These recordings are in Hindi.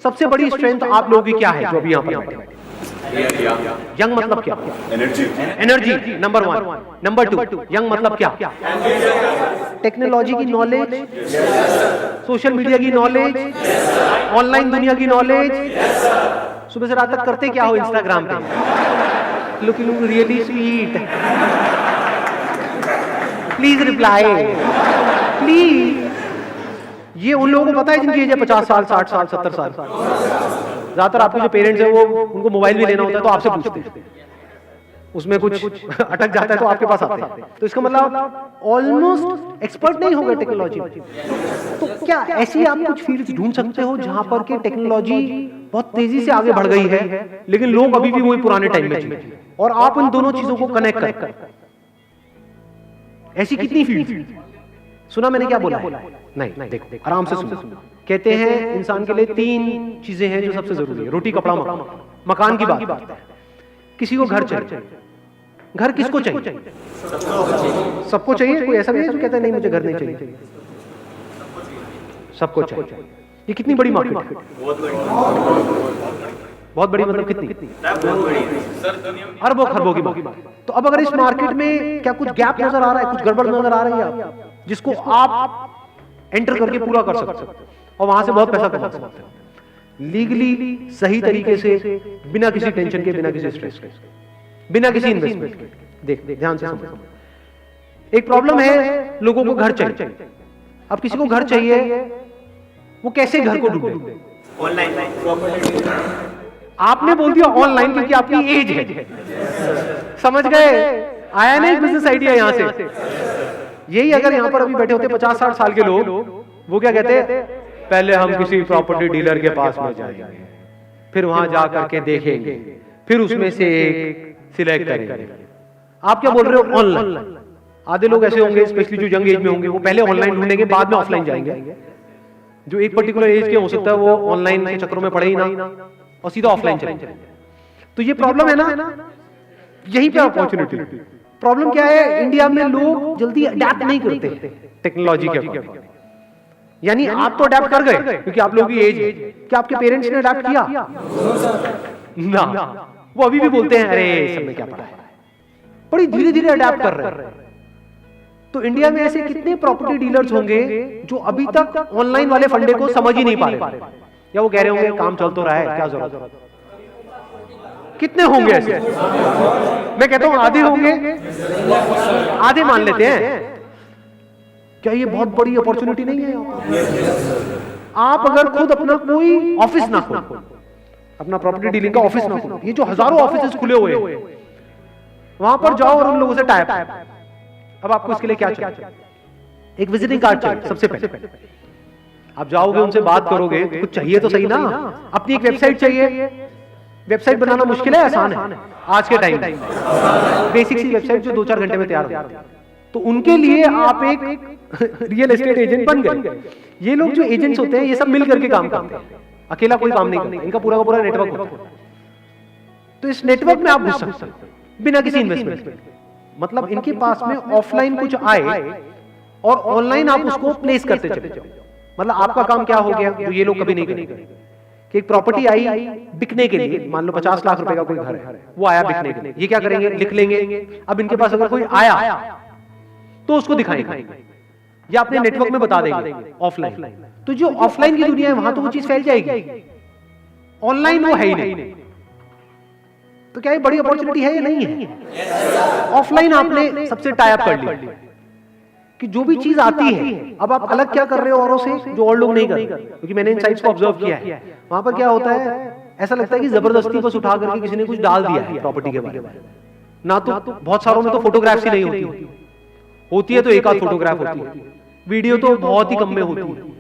सबसे बड़ी स्ट्रेंथ आप लोगों की क्या है जो अभी यहाँ पर बैठे? यंग मतलब क्या? Energy number 1। नंबर 2, यंग मतलब क्या? टेक्नोलॉजी की नॉलेज, सोशल मीडिया की नॉलेज, ऑनलाइन दुनिया की नॉलेज। सुबह से रात तक करते क्या हो इंस्टाग्राम पे? Looking really sweet, please reply, please. ये उन लोगों को पता है जिनकी एज है 50 साल, 60 साल, 70 साल। ज्यादातर आपके जो पेरेंट्स हैं वो उनको मोबाइल भी लेना होता है तो आपसे पूछते हैं, उसमें कुछ अटक जाता है तो आपके पास आते हैं। तो इसका मतलब ऑलमोस्ट एक्सपर्ट नहीं होगा टेक्नोलॉजी में। तो क्या ऐसी आप कुछ फील्ड्स ढूंढ सकते हो जहां पर के टेक्नोलॉजी बहुत तेजी से आगे बढ़ गई है लेकिन लोग अभी भी वही पुराने टाइम में जी, और आप इन दोनों चीजों को कनेक्ट कर? ऐसी कितनी फील्ड? सुना मैंने क्या बोला? नहीं, देखो आराम से सुनो। कहते हैं इंसान के लिए 3 चीजें हैं जो सबसे जरूरी है, रोटी कपड़ा मकान। मकान की बात, किसी को घर चाहिए। घर किसको चाहिए? सबको चाहिए। कोई ऐसा नहीं है जो कहता है नहीं मुझे घर नहीं चाहिए। सबको चाहिए। ये कितनी बड़ी मार्केट है? बहुत बड़ी। मतलब कितनी? अरबों खरबों की मार्केट। तो अब अगर इस मार्केट में क्या कुछ गैप नजर आ रहा है, कुछ गड़बड़ नजर आ रही है जिसको आप एंटर करके पूरा कर सकते हो और वहां से बहुत पैसा कमा सकते हो लीगली, सही तरीके से, बिना किसी टेंशन के, बिना किसी स्ट्रेस के, बिना किसी इन्वेस्टमेंट के। देख ध्यान से समझो। एक प्रॉब्लम है, लोगों को घर चाहिए। अब किसी को घर चाहिए, वो कैसे घर को ढूंढे? ऑनलाइन। आपने बोल दिया ऑनलाइन क्योंकि आपकी एज है। समझ गए? आया नहीं बिजनेस आइडिया यहां से? यही अगर यहां पर अभी बैठे होते 50-60 साल के लोग, वो क्या कहते? पहले हम किसी प्रॉपर्टी डीलर के पास में जाएंगे, फिर वहां जा करके देखेंगे, फिर उसमें से एक सिलेक्ट करेंगे। आप क्या बोल रहे हो? ऑनलाइन। आधे लोग ऐसे होंगे स्पेशली जो यंग एज में होंगे, वो पहले ऑनलाइन ढूंढेंगे, बाद में ऑफलाइन जाएंगे। जो एक पर्टिकुलर एज के हो सकता है वो ऑनलाइन के चक्करों में पड़े ही ना और सीधा ऑफलाइन चलेंगे। तो ये प्रॉब्लम है ना, यही पे अपॉर्चुनिटी। प्रॉब्लम क्या है? इंडिया में लोग जल्दी अडेप्ट नहीं करते टेक्नोलॉजी के अकॉर्डिंग। यानी आप तो अडेप्ट कर गए क्योंकि आप लोगों की एज है। क्या आपके पेरेंट्स ने अडेप्ट किया? ना, वो अभी भी बोलते हैं अरे सब में क्या पड़ा है। बड़ी धीरे धीरे अडेप्ट कर रहे हैं। तो इंडिया में ऐसे कितने प्रॉपर्टी डीलर्स होंगे जो अभी तक ऑनलाइन वाले फंडे को समझ ही नहीं पा रहे, या वो कह रहे होंगे काम चल तो रहा है, क्या जरूरत? कितने होंगे ऐसे? मैं कहता हूं आधे होंगे, आधे मान लेते हैं। क्या ये बहुत बड़ी अपॉर्चुनिटी नहीं है? आप अगर खुद अपना कोई ऑफिस ना खोलो, अपना प्रॉपर्टी डीलिंग का ऑफिस ना खोलो, ये जो हजारों ऑफिस खुले हुए हैं वहां पर जाओ और उन लोगों से टाइप। अब आपको इसके लिए क्या चाहिए? एक विजिटिंग कार्ड चाहिए सबसे पहले। आप जाओगे उनसे बात करोगे तो कुछ चाहिए तो सही ना। अपनी एक वेबसाइट चाहिए। वेबसाइट बनाना मुश्किल है आसान है आज के टाइम में? बेसिक सी वेबसाइट जो 2-4 घंटे में तैयार हो जाती है। तो उनके लिए आप एक रियल एस्टेट एजेंट बन गए। ये लोग जो एजेंट्स होते हैं ये सब मिल करके काम करते हैं, अकेला कोई काम नहीं करता। इनका पूरा का पूरा नेटवर्क होता है। तो इस नेटवर्क में आप घुस सकते हैं बिना किसी इन्वेस्टमेंट के। मतलब इनके पास में ऑफलाइन कुछ आए और ऑनलाइन आप उसको प्लेस करते चले जाओ। मतलब आपका काम क्या हो गया जो ये लोग कभी नहीं करेंगे कि एक प्रॉपर्टी आई बिकने के लिए, मान लो 50 लाख रुपए का कोई घर है, वो आया बिकने के लिए। ये क्या करेंगे? लिख लेंगे। अब इनके पास अगर कोई आया तो उसको दिखाएंगे या अपने नेटवर्क में बता देंगे ऑफलाइन। तो जो ऑफलाइन की दुनिया है वहां तो वो चीज फैल जाएगी, ऑनलाइन वो है ही नहीं। तो क्या ये बड़ी अपॉर्चुनिटी है या नहीं है? ऑफलाइन आपने सबसे टाई अप कर लिया कि जो भी चीज आती है, अब आप अलग क्या कर रहे हो औरों से जो और लोग नहीं कर रहे। क्योंकि मैंने इन साइट्स को ऑब्जर्व किया है, वहां पर क्या होता है, ऐसा लगता है कि जबरदस्ती बस उठा करके किसी ने कुछ डाल दिया है प्रॉपर्टी के बारे में। ना तो बहुत सारों में तो फोटोग्राफ्स ही नहीं होती है तो एक आध फोटोग्राफ होती है, वीडियो तो बहुत ही कम में होती है।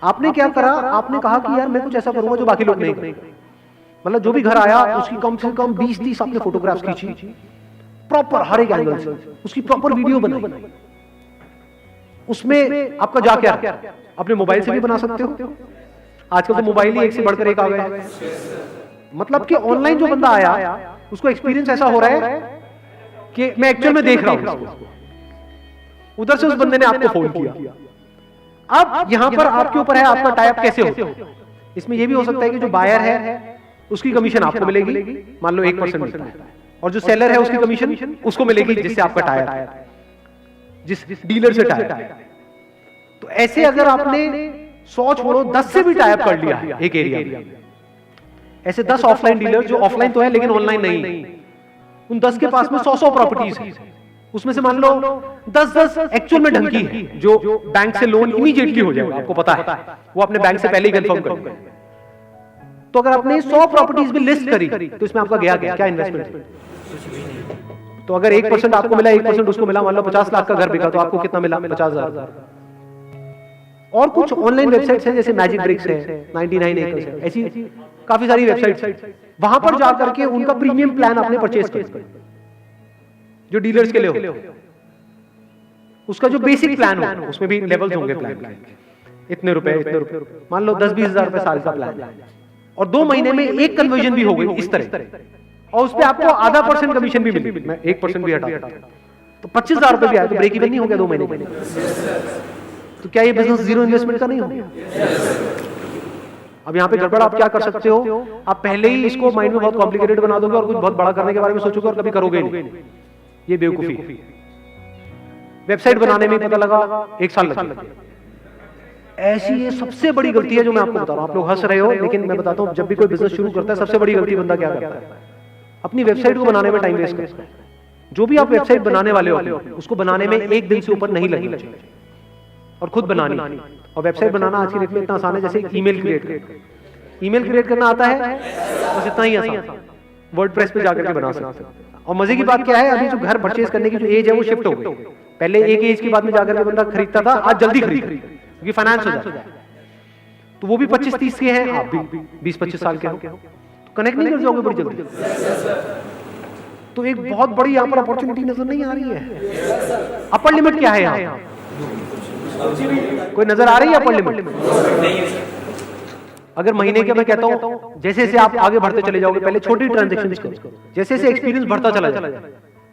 आपने क्या करा? आपने कहा कि यार मैं कुछ ऐसा करूंगा जो बाकी लोग नहीं करेंगे। मतलब जो भी घर आया उसकी कम से कम 20-30 आपने फोटोग्राफ्स खींची, प्रॉपर हर एक एंगल से उसकी प्रॉपर वीडियो बनाई। उसमें आपका जा क्या, अपने मोबाइल से भी बना सकते हो। आजकल तो मोबाइल ही एक से बढ़कर एक आ गए हैं। मतलब कि ऑनलाइन जो बंदा आया उसको एक्सपीरियंस ऐसा हो रहा है कि मैं एक्चुअल में देख रहा हूं उसको। उधर से उस बंदे ने आपको फोन किया। अब यहां पर आपके ऊपर है आपका टाई अप कैसे हो। इसमें यह भी हो सकता है कि जो बायर है उसकी कमीशन आपको मिलेगी, मान लो 1% मिलता है, और जो सेलर है उसकी कमीशन उसको मिलेगी जिससे आपका टायर, जिस डीलर से टायर। तो ऐसे अगर आपने 100 छोड़ो 10 से भी टाइप कर लिया है एक एरिया में, ऐसे 10 ऑफलाइन डीलर जो ऑफलाइन तो है लेकिन ऑनलाइन नहीं, उन 10 के पास में 100 प्रॉपर्टीज है, उसमें से मान लो 10 एक्चुअल में ढंकी है जो बैंक से लोन इमीडिएटली हो जाएगा, आपको पता है वो अपने बैंक से पहले ही कंफर्म कर देंगे। तो अगर आपने 100 प्रॉपर्टीज में लिस्ट करी तो इसमें आपका गया क्या इन्वेस्टमेंट? तो अगर 1% आपको मिला, 1% उसको मिला, मान लो 50 लाख का घर बिका तो आपको कितना मिला? 50,000। और कुछ ऑनलाइन वेबसाइट्स हैं जैसे मैजिक ब्रिक्स है, 99 एकर्स है, ऐसी काफी सारी वेबसाइट्स, वहां पर जाकर के उनका प्रीमियम प्लान आपने परचेज कर, जो डीलर्स के लिए हो, उसका जो बेसिक प्लान हो उसमें भी लेवल्स होंगे प्लान के, इतने रुपए मान लो 10-20 हजार रुपए साल का प्लान, और 2 महीने में एक कन्वर्जन भी हो गई इस तरह, और उस पर आपको आधा % कमीशन भी मिली, मैं 1% भी हटा तो 25,000 रुपए भी आया, तो ब्रेक इवन नहीं हो गया 2 महीने के। तो क्या ये बिजनेस जीरो इन्वेस्टमेंट का नहीं हो गया? अब यहाँ पे गड़बड़ आप क्या कर सकते हो, आप पहले ही इसको माइंड में बहुत कॉम्प्लिकेटेड बना दोगे और कुछ बहुत बड़ा करने के बारे में सोचोगे और कभी करोगे नहीं, ये बेवकूफी। वेबसाइट बनाने में पता लगा 1 साल लग गया, ऐसी ये सबसे बड़ी गलती है जो मैं आपको बता रहा हूं। आप लोग हंस रहे हो लेकिन मैं बताता हूं, जब भी कोई बिजनेस शुरू करता है सबसे बड़ी गलती बंदा क्या करता है, अपनी वेबसाइट को बनाने में टाइम वेस्ट करता है। जो भी आप वेबसाइट बनाने वाले हो उसको बनाने में 1 दिन से ऊपर नहीं लगना चाहिए, और खुद बनानी। और वेबसाइट बनाना आज की डेट में इतना आसान है जैसे ईमेल क्रिएट करना। ईमेल क्रिएट करना आता है बस इतना ही आसान, वर्डप्रेस पे जाकर के बना सकते हैं। और मजे की बात क्या है, अभी जो घर परचेज करने की जो एज है वो शिफ्ट हो गई। पहले एक एज के बाद में जाकर के बंदा खरीदता था, आज जल्दी खरीद क्योंकि फाइनेंस हो जाता है। तो वो भी 25-30 के हैं, आप भी 20-25 साल के हो, तो कनेक्ट नहीं कर जाओगे बड़ी जल्दी। तो एक बहुत बड़ी यहाँ पर अपॉर्चुनिटी नजर नहीं आ रही है। अपर लिमिट क्या है यहाँ, कोई नजर आ रही है अपर लिमिट? अगर महीने के मैं कहता हूं जैसे जैसे आप आगे बढ़ते चले जाओगे, पहले छोटी ट्रांजेक्शन करो, जैसे जैसे एक्सपीरियंस बढ़ता चला जाए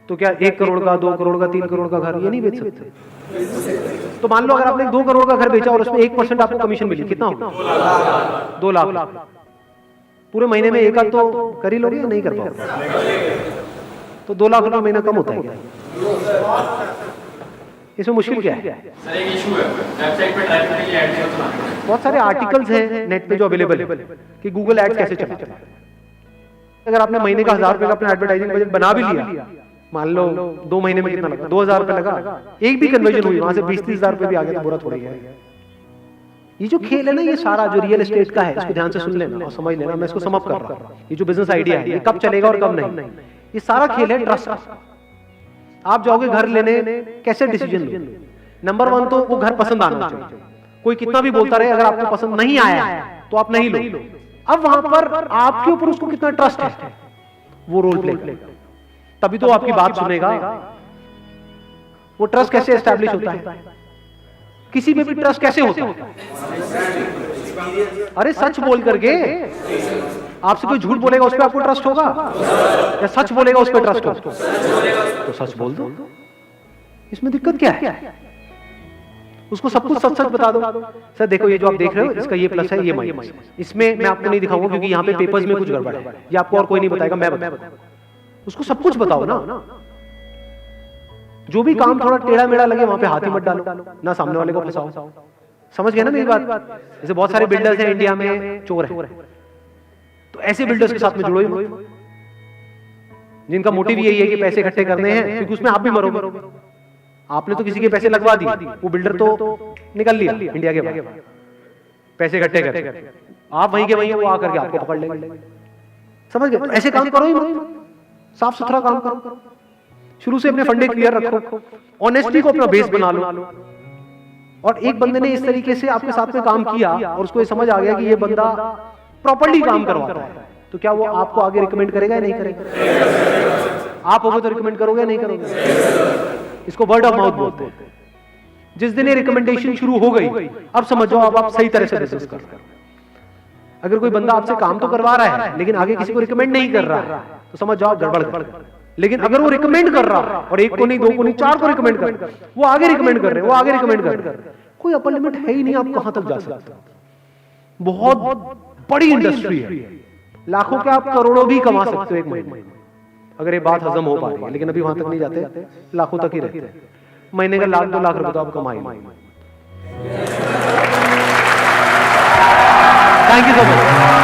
तो क्या 1 करोड़ का, 2 करोड़ का, 3 करोड़ का घर ये नहीं बेच सकते? तो मान लो अगर आपने 2 करोड़ का घर बेचा और उसमें 1% आपको कमीशन मिली, कितना होगा? 2 लाख। पूरे महीने में एक आध तो कर ही लोगे या नहीं कर पाओगे? तो 2 लाख रुपए महीना कम होता है क्या? इसमें मुश्किल क्या है? सर एक इशू है, वेबसाइट पे ट्रैफिक के लिए ऐड नहीं होता। बहुत सारे आर्टिकल्स हैं नेट पे जो अवेलेबल है कि गूगल एड्स कैसे चलाते हैं। अगर आपने महीने का 1000 रुपए का अपना एडवर्टाइजिंग बजट बना भी लिया, मान लो 2 महीने में कितना लगा? 2000 रुपए लगा, एक भी कन्वर्जन हुई, वहां से 20-30 हजार रुपए भी आ गए तो बुरा थोड़ी है। ये जो खेल है ना, ये सारा जो रियल एस्टेट का है, इसको ध्यान से सुन लेना और समझ लेना। मैं इसको सम अप कर रहा हूं, ये जो बिजनेस आइडिया है ये कब चलेगा और कब नहीं, ये सारा खेल है ट्रस्ट का। आप जाओगे घर लेने, कैसे डिसीजन लो? नंबर 1 तो वो घर पसंद आना चाहिए। कोई कितना भी बोलता रहे, अगर आपको पसंद नहीं आया तो आप नहीं लो। अब वहां पर आपके ऊपर उसको कितना ट्रस्ट है, वो रोल प्ले करेगा, तभी तो आपकी बात सुनेगा। वो ट्रस्ट कैसे एस्टैब्लिश होता है? किसी में भी ट्रस्ट कैसे होता है? अरे सच बोल करके, आपसे कोई झूठ बोलेगा उस पर आपको ट्रस्ट होगा, या सच बोलेगा उस पर ट्रस्ट होगा? तो सच बोल दो, इसमें दिक्कत क्या है? उसको सब कुछ सच सच बता दो। सर देखो ये जो आप देख रहे हो इसका ये प्लस है, ये माइनस है। इसमें मैं आपको नहीं दिखाऊंगा क्योंकि यहाँ पे पेपर्स में कुछ गड़बड़ है, ये आपको और कोई नहीं बताएगा, मैं बताऊंगा। उसको सब कुछ बताओ ना। जो भी काम थोड़ा टेढ़ा मेढ़ा लगे वहां पे हाथ ही मत डालो, ना सामने वाले को फंसाओ। समझ गए ना मेरी बात? जैसे बहुत सारे बिल्डर्स हैं इंडिया में, चोर है, तो ऐसे बिल्डर्स के साथ में जुड़ो ही, जिनका मोटिव यही है कि पैसे इकट्ठे करने हैं, क्योंकि उसमें आप भी मरोगे। आपने तो किसी के पैसे लगवा दिए, वो बिल्डर तो निकल लिया इंडिया के बाहर, पैसे इकट्ठे करके आप वहीं के वहीं, वो आकर के आपको पकड़ लेंगे। समझ गए? ऐसे काम करो ही मत, साफ सुथरा काम करो, शुरू से अपने फंडे क्लियर रखो, ऑनेस्टी को अपना बेस बना लो। और एक बंदे ने इस तरीके से आपके साथ में काम किया और उसको ये समझ आ गया कि ये बंदा प्रॉपर्ली काम करवाता है, तो क्या वो आपको आगे रिकमेंड करेगा या नहीं करेगा? आप होगे तो रिकमेंड करोगे या नहीं करोगे? इसको वर्ड ऑफ माउथ बोलते हैं। जिस दिन ये रिकमेंडेशन शुरू हो गई, अब समझ जाओ अब आप सही तरह से बिजनेस कर रहे हो। अगर कोई बंदा आपसे काम तो करवा रहा है लेकिन आगे किसी को रिकमेंड नहीं कर रहा है, तो समझ जाओ गड़बड़ कर। लेकिन अगर वो रिकमेंड कर रहा है और 1 को नहीं, 2 को नहीं, 4 को रिकमेंड कर, वो आगे रिकमेंड कर रहे हैं, वो आगे रिकमेंड कर रहे हैं, कोई अपर लिमिट है ही नहीं, आप कहां तक जा सकते हो। बहुत बड़ी इंडस्ट्री है, लाखों के आप करोड़ों भी कमा सकते हो एक महीने में, अगर ये बात हजम हो पा रही है। लेकिन अभी वहां तक नहीं जाते, लाखों तक ही रहते हैं। महीने का 1 लाख 2 लाख रुपए तो आप कमा ही। Thank you so much.